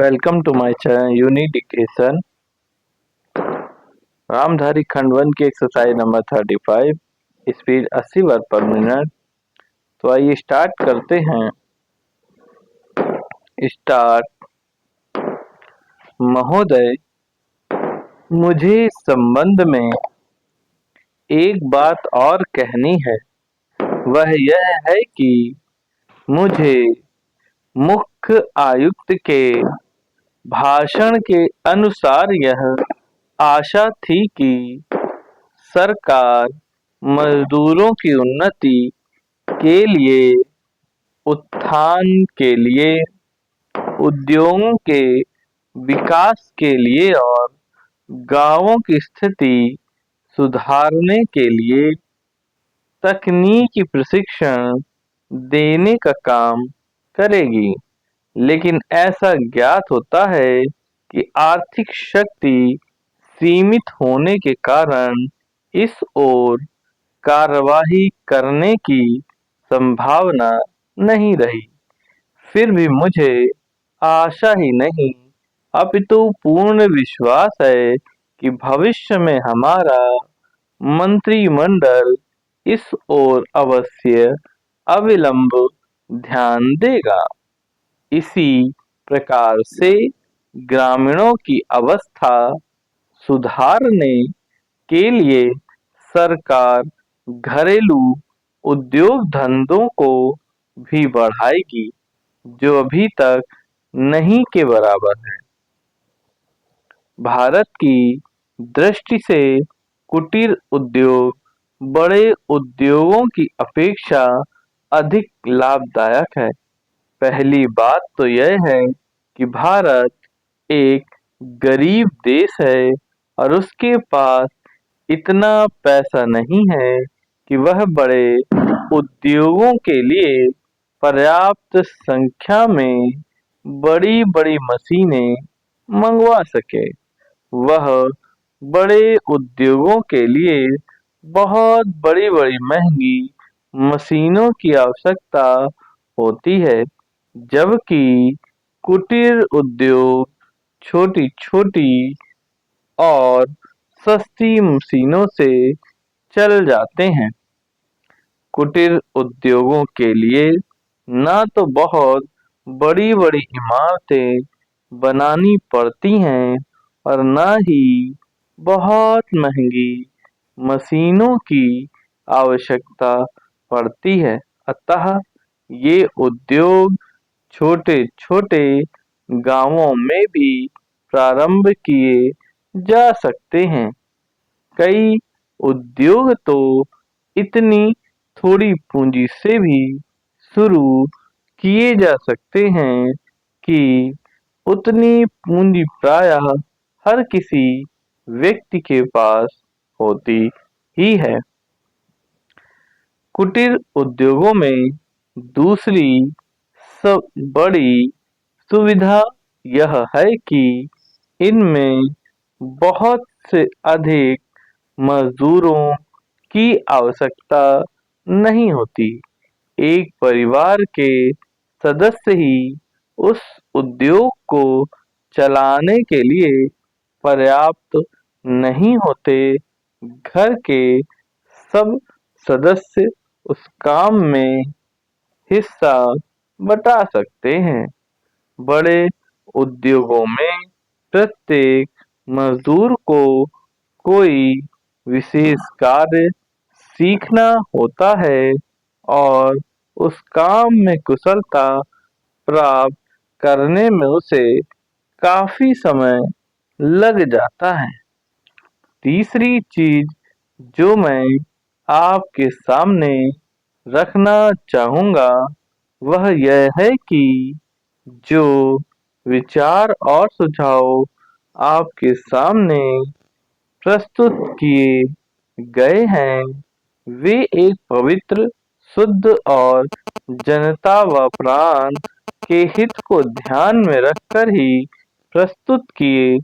Welcome to my channel Unidication. Ramdhari खंड 1 की exercise number 35, speed 80 word पर मिनट। तो आइए स्टार्ट करते हैं। स्टार्ट। महोदय, मुझे इस संबंध में एक बात और कहनी है। वह यह है कि मुझे मुख्य आयुक्त के भाषण के अनुसार यह आशा थी कि सरकार मजदूरों की उन्नति के लिए, उत्थान के लिए, उद्योगों के विकास के लिए और गांवों की स्थिति सुधारने के लिए तकनीकी प्रशिक्षण देने का काम करेगी। लेकिन ऐसा ज्ञात होता है कि आर्थिक शक्ति सीमित होने के कारण इस ओर कार्यवाही करने की संभावना नहीं रही। फिर भी मुझे आशा ही नहीं अपितु पूर्ण विश्वास है कि भविष्य में हमारा मंत्रिमंडल इस ओर अवश्य अविलंब ध्यान देगा। इसी प्रकार से ग्रामीणों की अवस्था सुधारने के लिए सरकार घरेलू उद्योग धंधों को भी बढ़ाएगी, जो अभी तक नहीं के बराबर है। भारत की दृष्टि से कुटीर उद्योग बड़े उद्योगों की अपेक्षा अधिक लाभदायक है। पहली बात तो यह है कि भारत एक गरीब देश है और उसके पास इतना पैसा नहीं है कि वह बड़े उद्योगों के लिए पर्याप्त संख्या में बड़ी बड़ी मशीनें मंगवा सके। वह बड़े उद्योगों के लिए बहुत बड़ी बड़ी महंगी मशीनों की आवश्यकता होती है, जबकि कुटीर उद्योग छोटी छोटी और सस्ती मशीनों से चल जाते हैं। कुटीर उद्योगों के लिए न तो बहुत बड़ी बड़ी इमारतें बनानी पड़ती हैं और न ही बहुत महंगी मशीनों की आवश्यकता पड़ती है। अतः ये उद्योग छोटे छोटे गांवों में भी प्रारंभ किए जा सकते हैं। कई उद्योग तो इतनी थोड़ी पूंजी से भी शुरू किए जा सकते हैं कि उतनी पूंजी प्रायः हर किसी व्यक्ति के पास होती ही है। कुटीर उद्योगों में दूसरी सब बड़ी सुविधा यह है कि इनमें बहुत से अधिक मजदूरों की आवश्यकता नहीं होती। एक परिवार के सदस्य ही उस उद्योग को चलाने के लिए पर्याप्त नहीं होते। घर के सब सदस्य उस काम में हिस्सा बटा सकते हैं। बड़े उद्योगों में प्रत्येक मजदूर को कोई विशेष कार्य सीखना होता है और उस काम में कुशलता प्राप्त करने में उसे काफी समय लग जाता है। तीसरी चीज जो मैं आपके सामने रखना चाहूँगा वह यह है कि जो विचार और सुझाव आपके सामने प्रस्तुत किए गए हैं वे एक पवित्र, शुद्ध और जनता व प्राण के हित को ध्यान में रखकर ही प्रस्तुत किए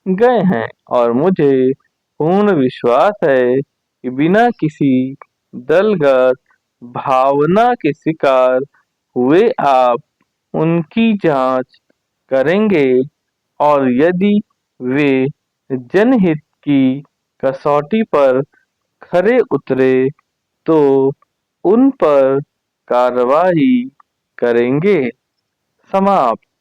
गए हैं और मुझे पूर्ण विश्वास है कि बिना किसी दलगत भावना के शिकार हुए आप उनकी जांच करेंगे और यदि वे जनहित की कसौटी पर खरे उतरे तो उन पर कार्रवाई करेंगे। समाप्त।